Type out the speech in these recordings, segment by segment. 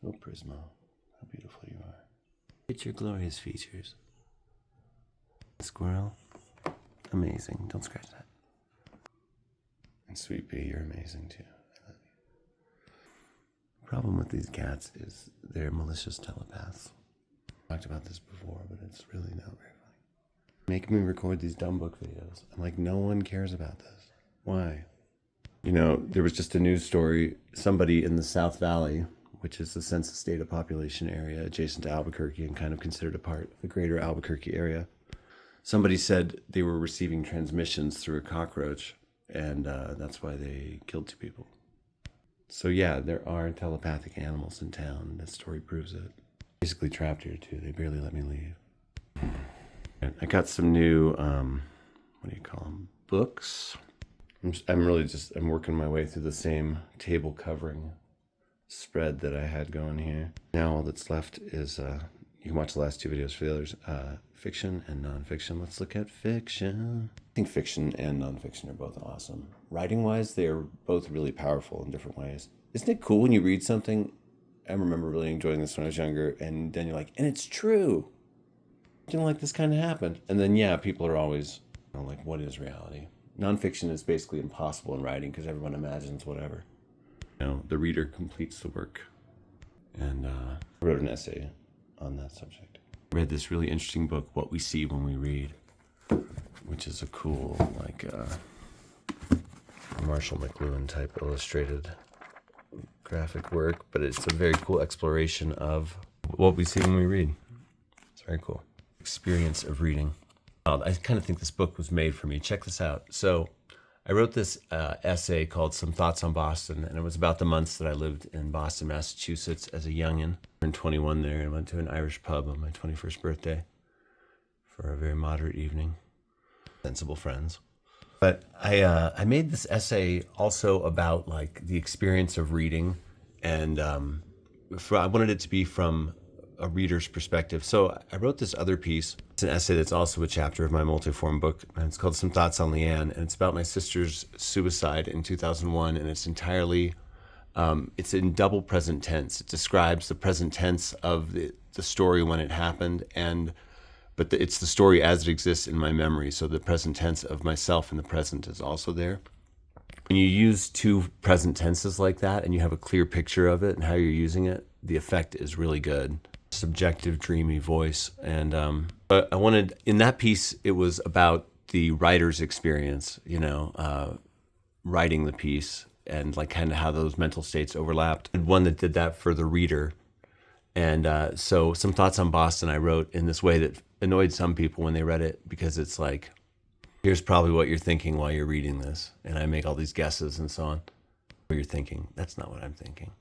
Oh, Prismo, how beautiful you are. It's your glorious features. Squirrel, amazing. Don't scratch that. And Sweet Pea, you're amazing too. I love you. The problem with these cats is they're malicious telepaths. I talked about this before, but it's really not very funny. Make me record these dumb book videos. I'm like, no one cares about this. Why? You know, there was just a news story. Somebody in the South Valley, which is the census data population area adjacent to Albuquerque and kind of considered a part of the greater Albuquerque area. Somebody said they were receiving transmissions through a cockroach, and that's why they killed 2 people. So yeah, there are telepathic animals in town. That story proves it. Basically trapped here too. They barely let me leave. I got some new, what do you call them? Books. I'm working my way through the same table covering spread that I had going here. Now all that's left is, you can watch the last 2 videos for the others, fiction and nonfiction. Let's look at fiction. I think fiction and nonfiction are both awesome. Writing-wise, they are both really powerful in different ways. Isn't it cool when you read something? I remember really enjoying this when I was younger, and then you're like, and it's true. Something like this kind of happened. And then, yeah, people are always, you know, like, what is reality? Nonfiction is basically impossible in writing because everyone imagines whatever. You know, the reader completes the work. And I wrote an essay on that subject. I read this really interesting book, What We See When We Read, which is a cool, like, Marshall McLuhan type illustrated graphic work, but it's a very cool exploration of what we see when we read. It's very cool. Experience of reading. I kind of think this book was made for me. Check this out. So I wrote this essay called Some Thoughts on Boston, and it was about the months that I lived in Boston, Massachusetts as a youngin'. I turned 21 there and went to an Irish pub on my 21st birthday for a very moderate evening. Sensible friends. But I made this essay also about like the experience of reading, and I wanted it to be from a reader's perspective. So I wrote this other piece. It's an essay that's also a chapter of my multi-form book, and it's called Some Thoughts on Leanne, and it's about my sister's suicide in 2001, and it's entirely, it's in double present tense. It describes the present tense of the story when it happened, but it's the story as it exists in my memory. So the present tense of myself in the present is also there. When you use 2 present tenses like that and you have a clear picture of it and how you're using it, the effect is really good. Subjective, dreamy voice. And but I wanted, in that piece, it was about the writer's experience, you know, writing the piece and like kind of how those mental states overlapped. And one that did that for the reader. And so Some Thoughts on Boston I wrote in this way that annoyed some people when they read it, because it's like, here's probably what you're thinking while you're reading this. And I make all these guesses and so on. What you're thinking, that's not what I'm thinking.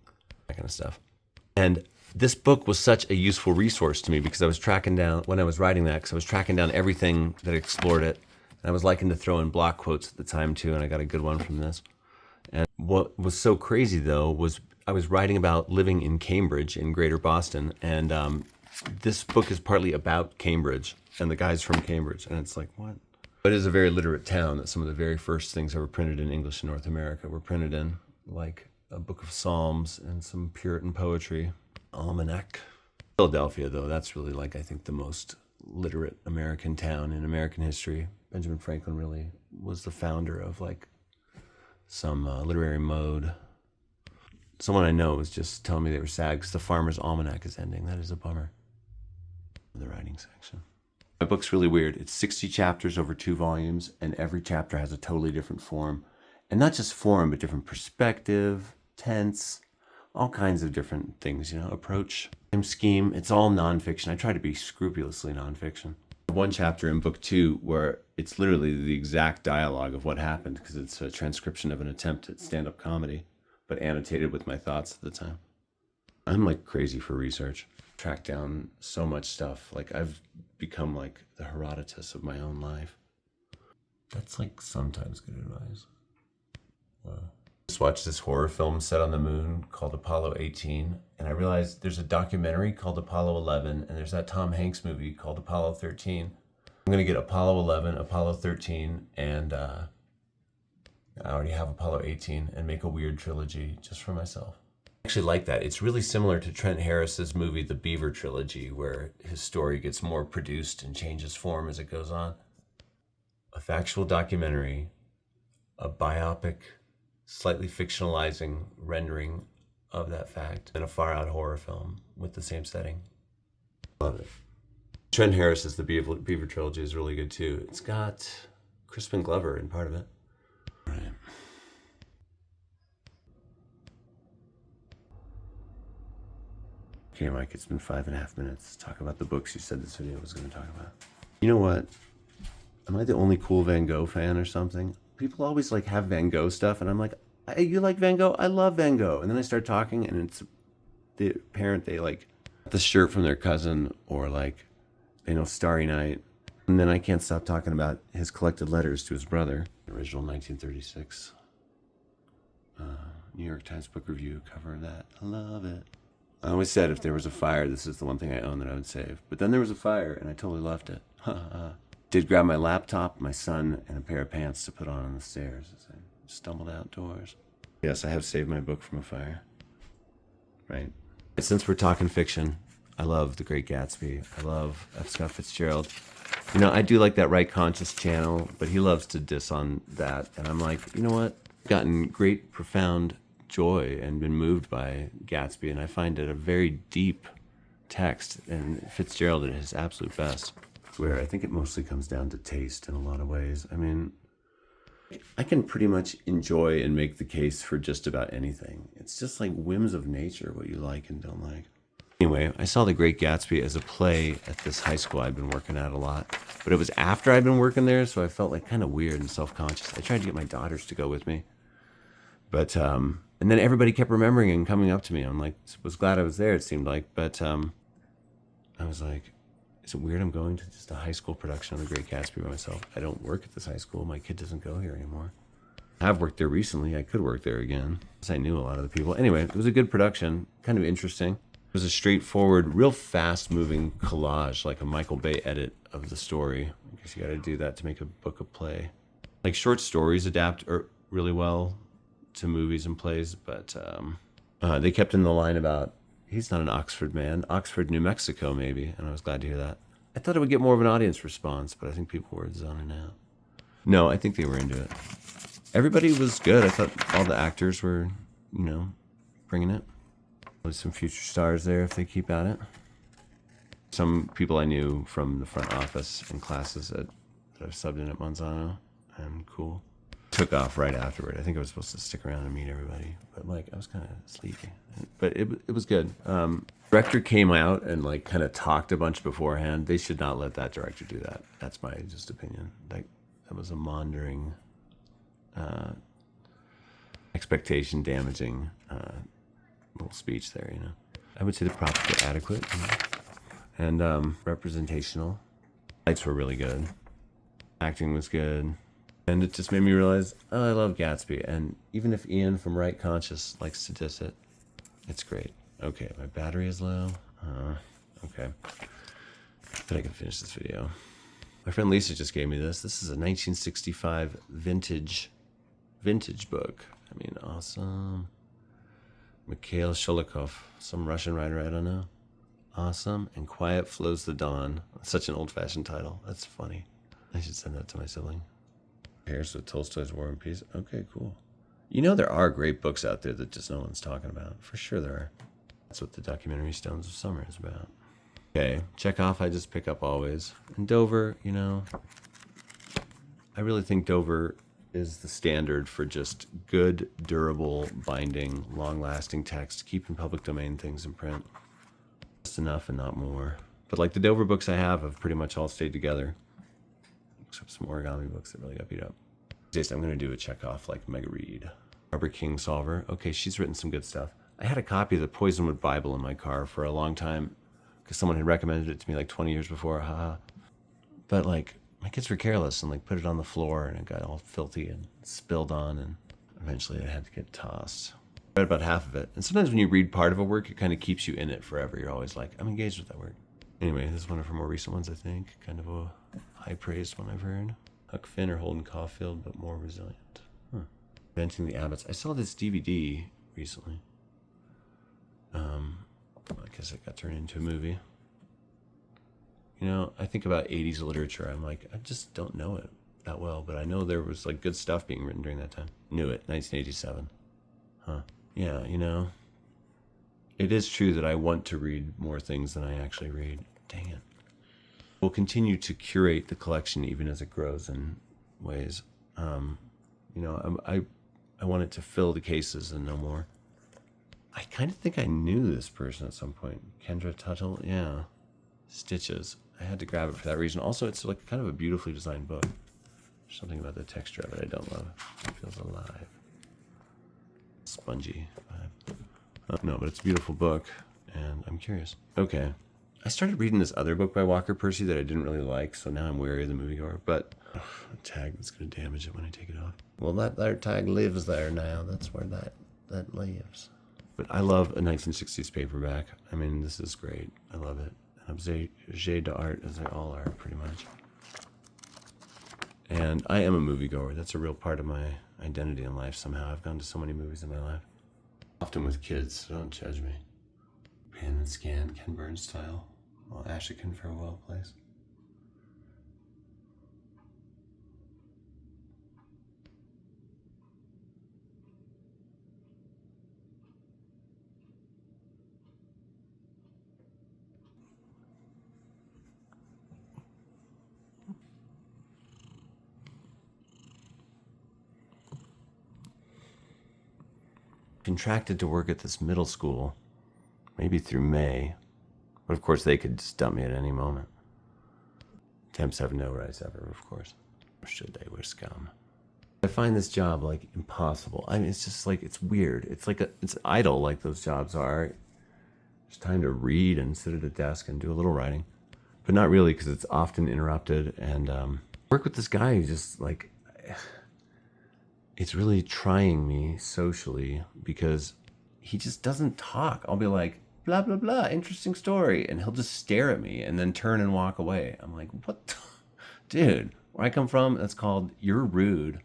That kind of stuff. And this book was such a useful resource to me because I was tracking down, when I was writing that, because I was tracking down everything that explored it. And I was liking to throw in block quotes at the time too, and I got a good one from this. And what was so crazy though was I was writing about living in Cambridge in Greater Boston, and this book is partly about Cambridge and the guys from Cambridge, and it's like, what? But it is a very literate town that some of the very first things that were printed in English in North America were printed in, like a book of Psalms and some Puritan poetry, almanac. Philadelphia, though, that's really like, I think, the most literate American town in American history. Benjamin Franklin really was the founder of like some literary mode. Someone I know was just telling me they were sad because the Farmer's Almanac is ending. That is a bummer. The writing section. My book's really weird. It's 60 chapters over 2 volumes, and every chapter has a totally different form. And not just form, but different perspective, tense, all kinds of different things, you know, approach, scheme. It's all nonfiction. I try to be scrupulously nonfiction. One chapter in book 2 where it's literally the exact dialogue of what happened, because it's a transcription of an attempt at stand-up comedy, but annotated with my thoughts at the time. I'm like crazy for research. Track down so much stuff. Like I've become like the Herodotus of my own life. That's like sometimes good advice. Wow. Just watched this horror film set on the moon called Apollo 18, and I realized there's a documentary called Apollo 11, and there's that Tom Hanks movie called Apollo 13. I'm gonna get Apollo 11, Apollo 13, and I already have Apollo 18, and make a weird trilogy just for myself. Actually like that. It's really similar to Trent Harris's movie The Beaver Trilogy, where his story gets more produced and changes form as it goes on. A factual documentary, a biopic, slightly fictionalizing rendering of that fact, and a far-out horror film with the same setting. Love it. Trent Harris's The Beaver Trilogy is really good too. It's got Crispin Glover in part of it. Right. Okay, Mike, it's been 5.5 minutes. Talk about the books you said this video was going to talk about. You know what? Am I the only cool Van Gogh fan or something? People always like have Van Gogh stuff, and I'm like, hey, you like Van Gogh? I love Van Gogh. And then I start talking, and it's the parent, they like the shirt from their cousin, or like, you know, Starry Night. And then I can't stop talking about his collected letters to his brother. Original 1936 New York Times Book Review cover of that. I love it. I always said if there was a fire, this is the one thing I own that I would save. But then there was a fire, and I totally left it. Did grab my laptop, my son, and a pair of pants to put on the stairs as I stumbled outdoors. Yes, I have saved my book from a fire. Right. Since we're talking fiction, I love The Great Gatsby. I love F. Scott Fitzgerald. You know, I do like that Right Conscious channel, but he loves to diss on that. And I'm like, you know what? I've gotten great, profound joy and been moved by Gatsby, and I find it a very deep text, and Fitzgerald at his absolute best, where I think it mostly comes down to taste in a lot of ways. I mean, I can pretty much enjoy and make the case for just about anything. It's just like whims of nature, what you like and don't like. Anyway, I saw The Great Gatsby as a play at this high school I've been working at a lot, but it was after I'd been working there, so I felt like kind of weird and self-conscious. I tried to get my daughters to go with me, but and then everybody kept remembering and coming up to me. I'm like, was glad I was there, it seemed like, but I was like, is it weird I'm going to just a high school production of The Great Gatsby by myself? I don't work at this high school. My kid doesn't go here anymore. I've worked there recently. I could work there again, because I knew a lot of the people. Anyway, it was a good production, kind of interesting. It was a straightforward, real fast-moving collage, like a Michael Bay edit of the story. I guess you got to do that to make a book of play. Like short stories adapt really well to movies and plays, but they kept in the line about, he's not an Oxford man, Oxford, New Mexico, maybe, and I was glad to hear that. I thought it would get more of an audience response, but I think people were zoning out. No, I think they were into it. Everybody was good. I thought all the actors were, you know, bringing it. There's some future stars there if they keep at it. Some people I knew from the front office and classes that I've subbed in at Monsanto, and cool. Took off right afterward. I think I was supposed to stick around and meet everybody, but like I was kind of sleepy. But it was good. Director came out and like kind of talked a bunch beforehand. They should not let that director do that. That's my just opinion. Like that was a maundering, expectation damaging little speech there. You know, I would say the props were adequate, you know? And representational. Lights were really good. Acting was good. And it just made me realize, oh, I love Gatsby. And even if Ian from Right Conscious likes to diss it, it's great. Okay, my battery is low. Okay. But I can finish this video. My friend Lisa just gave me this. This is a 1965 vintage book. I mean, awesome. Mikhail Sholokhov, some Russian writer, I don't know. Awesome. And Quiet Flows the Dawn. Such an old-fashioned title. That's funny. I should send that to my sibling. Here's with Tolstoy's War and Peace. Okay, cool. You know there are great books out there that just no one's talking about. For sure there are. That's what the documentary Stones of Summer is about. Okay, Chekhov I just pick up always. And Dover, you know, I really think Dover is the standard for just good, durable, binding, long-lasting text, keeping public domain things in print. Just enough and not more. But like the Dover books I have pretty much all stayed together. Except some origami books that really got beat up. I'm going to do a Chekhov like mega read. Barbara Kingsolver. Okay, she's written some good stuff. I had a copy of the Poisonwood Bible in my car for a long time because someone had recommended it to me like 20 years before. Haha. But like my kids were careless and like put it on the floor and it got all filthy and spilled on, and eventually it had to get tossed. I read about half of it. And sometimes when you read part of a work, it kind of keeps you in it forever. You're always like, I'm engaged with that work. Anyway, this is one of her more recent ones, I think. Kind of a high-praised one I've heard. Huck Finn or Holden Caulfield, but more resilient. Inventing the Abbots. I saw this DVD recently. I guess it got turned into a movie. I think about 80s literature. I'm like, I just don't know it that well, but I know there was like good stuff being written during that time. Knew it, 1987. Huh. Yeah, it is true that I want to read more things than I actually read. Dang it. We'll continue to curate the collection even as it grows in ways. I want it to fill the cases and no more. I kind of think I knew this person at some point. Kendra Tuttle, yeah. Stitches. I had to grab it for that reason. Also, it's like kind of a beautifully designed book. There's something about the texture of it I don't love. It feels alive. Spongy vibe. No, but it's a beautiful book, and I'm curious. Okay. I started reading this other book by Walker Percy that I didn't really like, so now I'm wary of the moviegoer, but a tag that's going to damage it when I take it off. Well, that there tag lives there now. That's where that lives. But I love a 1960s paperback. I mean, this is great. I love it. Objet d'art, as they all are, pretty much. And I am a moviegoer. That's a real part of my identity in life somehow. I've gone to so many movies in my life. Often with kids, so don't judge me. Pan and scan, Ken Burns style. Well, Ashican Farewell Place. Contracted to work at this middle school, maybe through May, but of course they could just dump me at any moment. Temps have no rights ever, of course. Or should they? We're scum. I find this job like impossible. I mean, it's just like, it's weird. It's like it's idle like those jobs are. There's time to read and sit at a desk and do a little writing, but not really because it's often interrupted. And work with this guy who just like, it's really trying me socially because he just doesn't talk. I'll be like, blah, blah, blah, interesting story. And he'll just stare at me and then turn and walk away. I'm like, what? Dude, where I come from, that's called you're rude.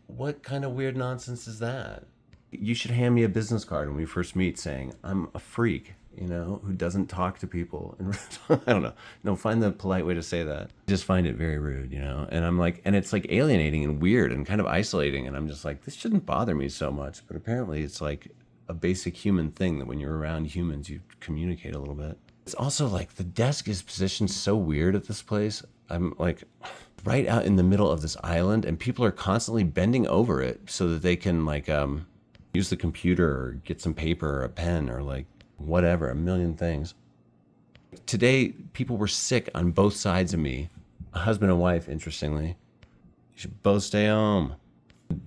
What kind of weird nonsense is that? You should hand me a business card when we first meet saying, I'm a freak, who doesn't talk to people. And I don't know. No, find the polite way to say that. I just find it very rude, And I'm like, and it's like alienating and weird and kind of isolating. And I'm just like, this shouldn't bother me so much. But apparently it's like a basic human thing that when you're around humans, you communicate a little bit. It's also like the desk is positioned so weird at this place. I'm like right out in the middle of this island and people are constantly bending over it so that they can like use the computer or get some paper or a pen or like whatever, a million things. Today, people were sick on both sides of me. A husband and wife, interestingly. You should both stay home.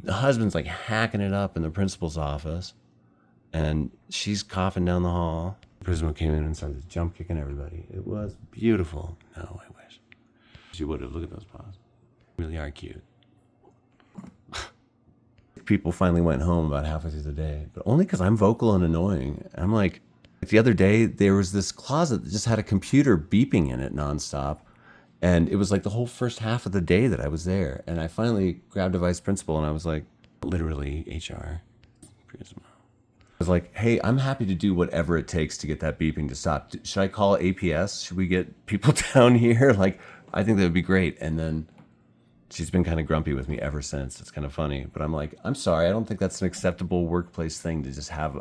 The husband's like hacking it up in the principal's office. And she's coughing down the hall. The principal came in and started jump kicking everybody. It was beautiful. No, I wish. She would have. Look at those paws. Really are cute. People finally went home about halfway through the day, but only because I'm vocal and annoying. I'm like the other day, there was this closet that just had a computer beeping in it nonstop. And it was like the whole first half of the day that I was there. And I finally grabbed a vice principal and I was like, literally HR. Prisma. I was like, hey, I'm happy to do whatever it takes to get that beeping to stop. Should I call APS? Should we get people down here? Like, I think that would be great. And then she's been kind of grumpy with me ever since. It's kind of funny. But I'm like, I'm sorry. I don't think that's an acceptable workplace thing to just have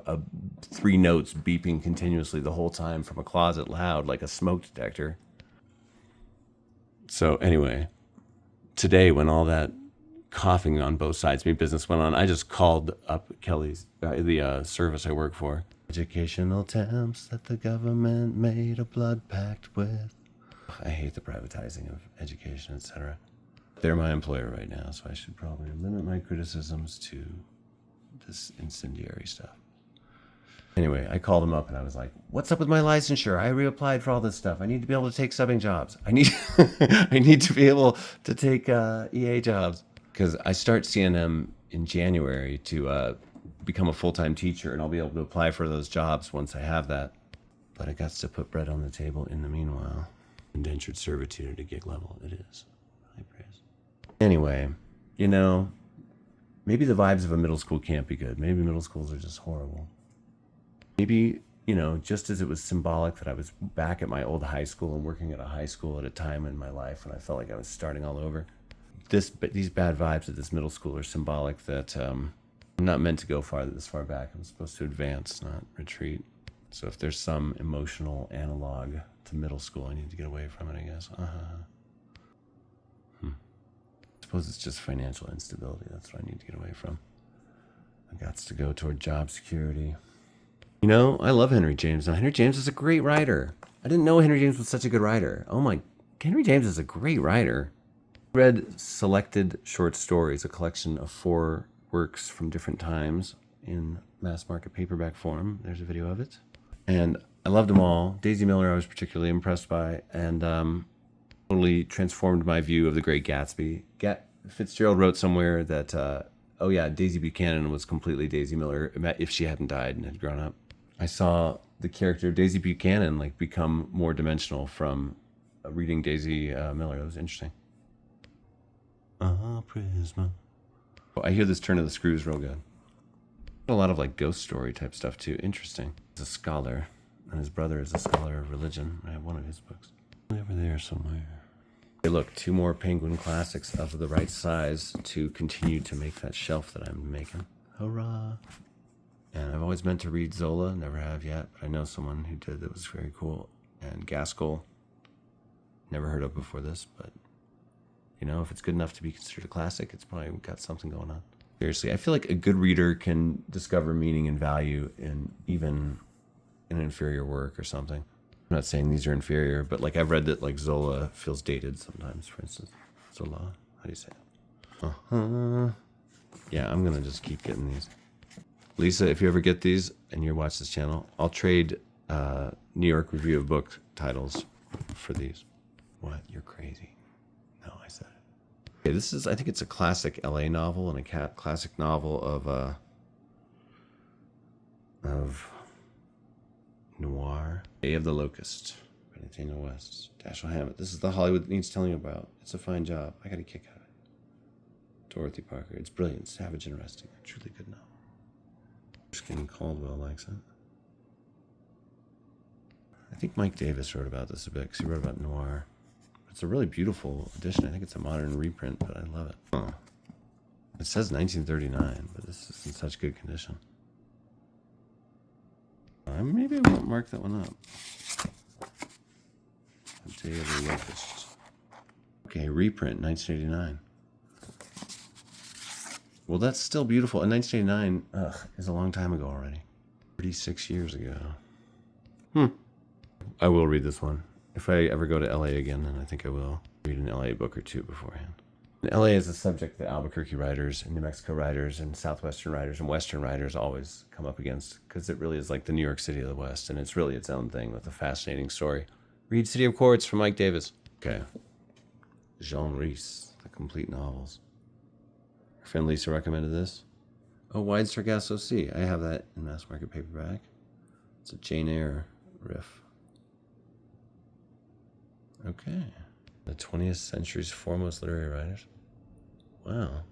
3 notes beeping continuously the whole time from a closet loud like a smoke detector. So anyway, today when all that coughing on both sides of me business went on, I just called up Kelly's, the service I work for. Educational temps that the government made a blood pact with. I hate the privatizing of education, etc. They're my employer right now, so I should probably limit my criticisms to this incendiary stuff. Anyway, I called them up and I was like, what's up with my licensure? I reapplied for all this stuff. I need to be able to take subbing jobs. I need to be able to take EA jobs. Because I start CNM in January to become a full-time teacher, and I'll be able to apply for those jobs once I have that. But I got to put bread on the table in the meanwhile. Indentured servitude at a gig level, it is. High praise. Anyway, maybe the vibes of a middle school can't be good. Maybe middle schools are just horrible. Maybe, just as it was symbolic that I was back at my old high school and working at a high school at a time in my life when I felt like I was starting all over. These bad vibes at this middle school are symbolic that I'm not meant to go this far back. I'm supposed to advance, not retreat. So if there's some emotional analog to middle school, I need to get away from it, I guess. I suppose it's just financial instability. That's what I need to get away from. I got to go toward job security. I love Henry James. Now, Henry James is a great writer. I didn't know Henry James was such a good writer. Henry James is a great writer. I read Selected Short Stories, a collection of 4 works from different times in mass market paperback form. There's a video of it. And I loved them all. Daisy Miller I was particularly impressed by, and totally transformed my view of The Great Gatsby. Fitzgerald wrote somewhere that, Daisy Buchanan was completely Daisy Miller if she hadn't died and had grown up. I saw the character of Daisy Buchanan become more dimensional from reading Daisy Miller. That was interesting. Prisma. I hear this Turn of the Screws real good. A lot of ghost story type stuff too. Interesting. He's a scholar, and his brother is a scholar of religion. I have one of his books. Over there somewhere. Hey, look, 2 more Penguin classics of the right size to continue to make that shelf that I'm making. Hurrah! And I've always meant to read Zola, never have yet, but I know someone who did that was very cool. And Gaskell, never heard of before this, but if it's good enough to be considered a classic, it's probably got something going on. Seriously, I feel like a good reader can discover meaning and value in even an inferior work or something. I'm not saying these are inferior, but I've read that Zola feels dated sometimes, for instance. Zola, how do you say it? Yeah, I'm gonna just keep getting these. Lisa, if you ever get these and you watch this channel, I'll trade New York Review of Book titles for these. What? You're crazy. No, I said it. Okay, this is, I think it's a classic LA novel and a classic novel of noir. Day of the Locust by Nathaniel West. Dashiell Hammett. This is the Hollywood needs telling about. It's a fine job. I got a kick out of it. Dorothy Parker. It's brilliant, savage, interesting. A truly good novel. Erskine Caldwell likes it. I think Mike Davis wrote about this a bit because he wrote about noir. It's a really beautiful edition. I think it's a modern reprint, but I love it. Oh. It says 1939, but this is in such good condition. Maybe I won't mark that one up. A Day of the Locust. Okay, reprint, 1989. Well, that's still beautiful. And 1989 is a long time ago already. 36 years ago. I will read this one. If I ever go to LA again, then I think I will read an LA book or 2 beforehand. And LA is a subject that Albuquerque writers and New Mexico writers and Southwestern writers and Western writers always come up against because it really is like the New York City of the West, and it's really its own thing with a fascinating story. Read City of Quartz from Mike Davis. Okay. Jean Rhys, The Complete Novels. Our friend Lisa recommended this. Oh, Wide Sargasso Sea. I have that in mass market paperback. It's a Jane Eyre riff. Okay. The 20th century's foremost literary writers. Wow.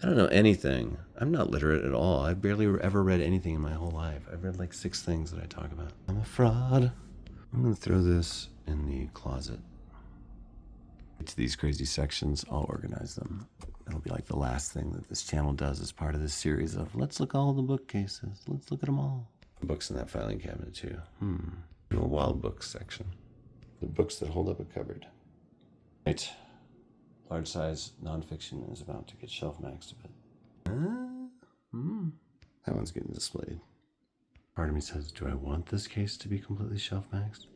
I don't know anything. I'm not literate at all. I've barely ever read anything in my whole life. I've read 6 things that I talk about. I'm a fraud. I'm going to throw this in the closet. To these crazy sections, I'll organize them. It'll be the last thing that this channel does as part of this series of let's look all the bookcases. Let's look at them all. Books in that filing cabinet too. A wild books section. The books that hold up a cupboard. Right. Large size nonfiction is about to get shelf maxed a bit. That one's getting displayed. Part of me says, do I want this case to be completely shelf maxed?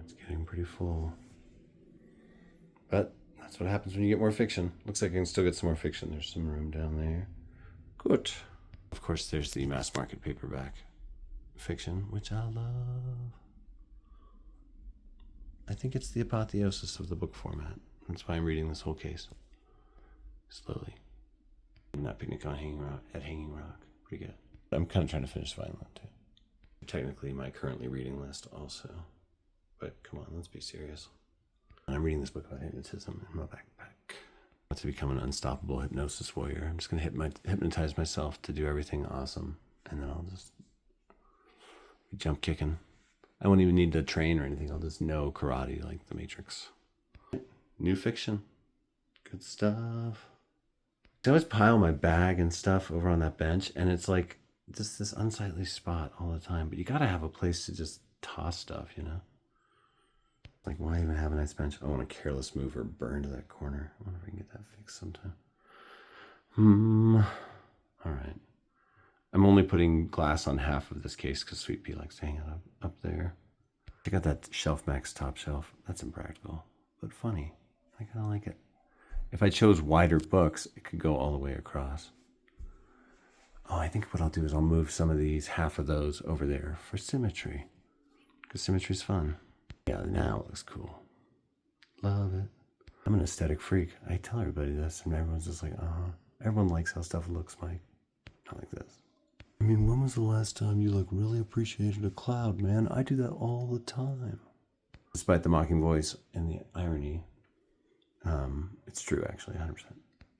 It's getting pretty full. But that's what happens when you get more fiction. Looks like I can still get some more fiction. There's some room down there. Good. Of course, there's the mass market paperback fiction, which I love. I think it's the apotheosis of the book format. That's why I'm reading this whole case. Slowly. Not Picnic on Hanging Rock, at Hanging Rock. Pretty good. I'm kind of trying to finish Vineland too. Technically my currently reading list also. But come on, let's be serious. I'm reading this book about hypnotism in my backpack. To become an unstoppable hypnosis warrior. I'm just going to hypnotize myself to do everything awesome. and then I'll just be jump kicking. I won't even need to train or anything. I'll just know karate like the Matrix. New fiction. Good stuff. I always pile my bag and stuff over on that bench, and it's like just this unsightly spot all the time. But you gotta have a place to just toss stuff, you know? Like, why even have a nice bench? I want a careless mover burn to that corner. I wonder if I can get that fixed sometime. All right. I'm only putting glass on half of this case because Sweet Pea likes to hang it up there. Check out that Shelf Max top shelf. That's impractical, but funny. I kind of like it. If I chose wider books, it could go all the way across. Oh, I think what I'll do is I'll move some of these, half of those over there for symmetry. Because symmetry's fun. Yeah, now it looks cool. Love it. I'm an aesthetic freak. I tell everybody this, and everyone's just like, Everyone likes how stuff looks, Mike. Not like this. I mean, when was the last time you like really appreciated a cloud, man? I do that all the time. Despite the mocking voice and the irony, it's true, actually, 100%.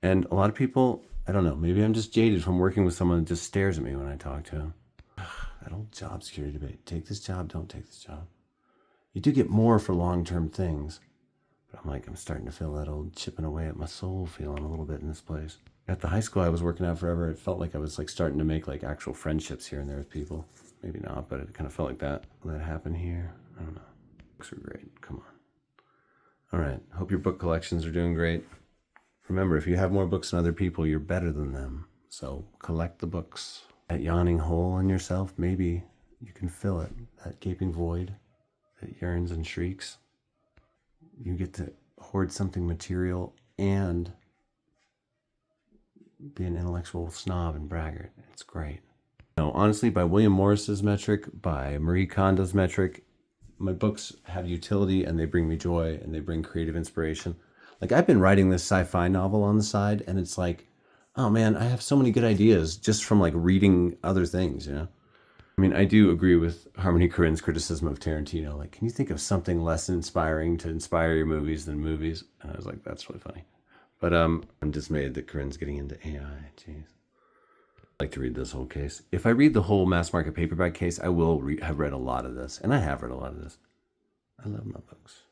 And a lot of people, I don't know, maybe I'm just jaded from working with someone that just stares at me when I talk to him. That old job security debate. Take this job, don't take this job. You do get more for long-term things. But I'm starting to feel that old chipping away at my soul feeling a little bit in this place. At the high school I was working at forever, it felt like I was like starting to make like actual friendships here and there with people. Maybe not, but it kind of felt like that. Will that happen here? I don't know. Books are great. Come on. All right. Hope your book collections are doing great. Remember, if you have more books than other people, you're better than them. So collect the books. That yawning hole in yourself, maybe you can fill it. That gaping void that yearns and shrieks. You get to hoard something material and be an intellectual snob and braggart. It's great. No, honestly, by William Morris's metric, by Marie Kondo's metric, my books have utility and they bring me joy and they bring creative inspiration. Like, I've been writing this sci-fi novel on the side, and it's like, oh man, I have so many good ideas just from like reading other things, you know? I mean, I do agree with Harmony Korine's criticism of Tarantino. Like, can you think of something less inspiring to inspire your movies than movies? And I was like, that's really funny. But I'm dismayed that Korine's getting into AI. Jeez. I'd like to read this whole case. If I read the whole mass market paperback case, I will have read a lot of this. And I have read a lot of this. I love my books.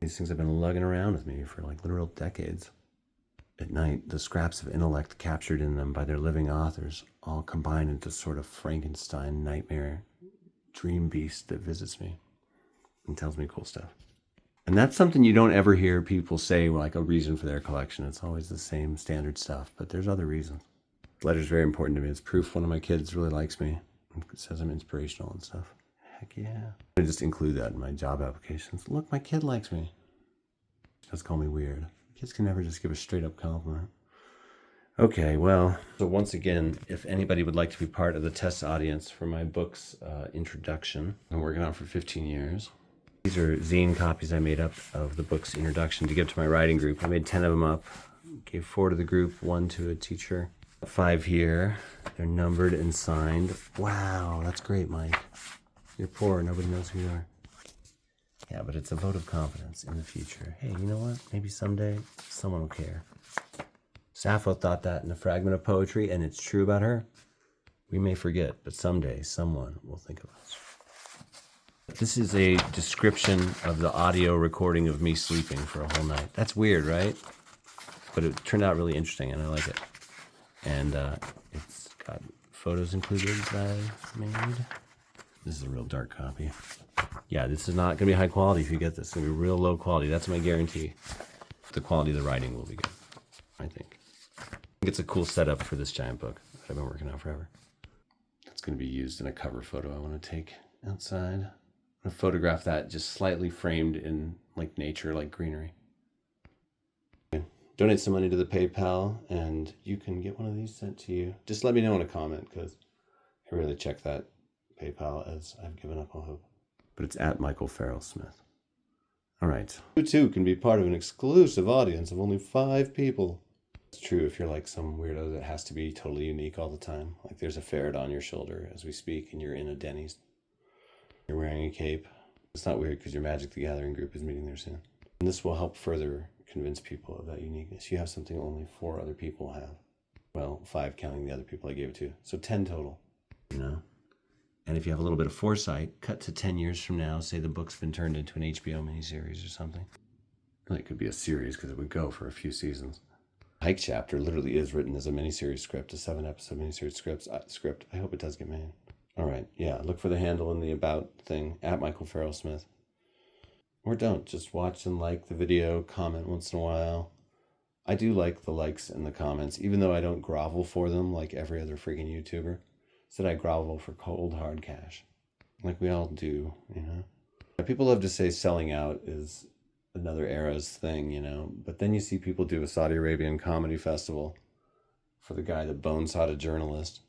These things have been lugging around with me for like literal decades. At night, the scraps of intellect captured in them by their living authors all combine into sort of Frankenstein nightmare dream beast that visits me and tells me cool stuff. And that's something you don't ever hear people say like a reason for their collection. It's always the same standard stuff, but there's other reasons. Letter's very important to me. It's proof one of my kids really likes me. It says I'm inspirational and stuff. Heck yeah. I just include that in my job applications. Look, my kid likes me. Just call me weird. Kids can never just give a straight up compliment. Okay, well, so once again, if anybody would like to be part of the test audience for my book's introduction, I've been working on it for 15 years. These are zine copies I made up of the book's introduction to give to my writing group. I made 10 of them up, gave 4 to the group, 1 to a teacher. 5 here. They're numbered and signed. Wow, that's great, Mike. You're poor, nobody knows who you are. Yeah, but it's a vote of confidence in the future. Hey, you know what? Maybe someday someone will care. Sappho thought that in a fragment of poetry, and it's true about her. We may forget, but someday someone will think of us. This is a description of the audio recording of me sleeping for a whole night. That's weird, right? But it turned out really interesting, and I like it. And it's got photos included that I made. This is a real dark copy. Yeah, this is not going to be high quality if you get this. It's going to be real low quality. That's my guarantee. The quality of the writing will be good, I think. I think it's a cool setup for this giant book that I've been working on forever. It's going to be used in a cover photo I want to take outside. I'm going to photograph that just slightly framed in like nature, like greenery. Donate some money to the PayPal, and you can get one of these sent to you. Just let me know in a comment, because I really check that PayPal as I've given up all hope. But it's at Michael Farrell Smith. All right. You too can be part of an exclusive audience of only 5 people. It's true if you're like some weirdo that has to be totally unique all the time. Like there's a ferret on your shoulder as we speak, and you're in a Denny's. You're wearing a cape. It's not weird because your Magic the Gathering group is meeting there soon. And this will help further convince people of that uniqueness. You have something only 4 other people have. Well, 5 counting the other people I gave it to. So 10 total. you know? And if you have a little bit of foresight, cut to 10 years from now, say the book's been turned into an HBO miniseries or something. Well, it could be a series because it would go for a few seasons. Hike chapter literally is written as a miniseries script, a 7-episode miniseries script. I hope it does get made. All right, yeah, look for the handle in the about thing, at Michael Farrell Smith. Or don't, just watch and like the video, comment once in a while. I do like the likes and the comments, even though I don't grovel for them like every other freaking YouTuber. Instead, I grovel for cold, hard cash. Like we all do, you know? People love to say selling out is another era's thing, you know? But then you see people do a Saudi Arabian comedy festival for the guy that bonesawed a journalist.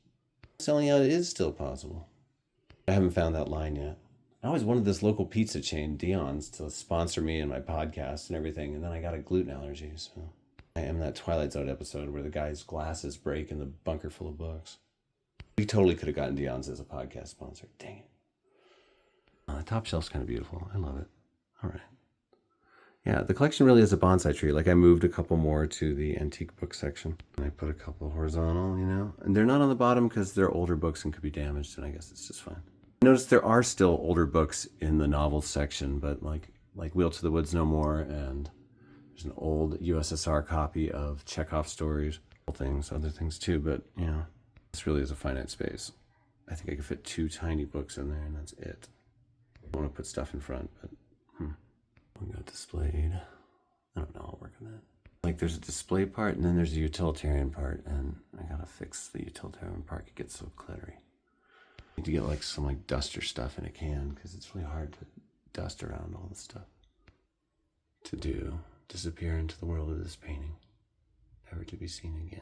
Selling out is still possible. I haven't found that line yet. I always wanted this local pizza chain, Dion's, to sponsor me and my podcast and everything, and then I got a gluten allergy, so... I am that Twilight Zone episode where the guy's glasses break in the bunker full of books. We totally could have gotten Dion's as a podcast sponsor. Dang it. The top shelf's kind of beautiful. I love it. All right. Yeah, the collection really is a bonsai tree. Like I moved a couple more to the antique book section. And I put a couple horizontal, you know. And they're not on the bottom because they're older books and could be damaged, and I guess it's just fine. Notice there are still older books in the novels section, but like Wheel to the Woods No More, and there's an old USSR copy of Chekhov stories, other things too, but you know, this really is a finite space. I think I could fit 2 tiny books in there and that's it. I want to put stuff in front, but we got displayed. I don't know, I'll work on that. Like there's a display part and then there's a utilitarian part, and I gotta fix the utilitarian part. It gets so cluttery. I need to get like some like duster stuff in a can because it's really hard to dust around all this stuff. To disappear into the world of this painting, never to be seen again.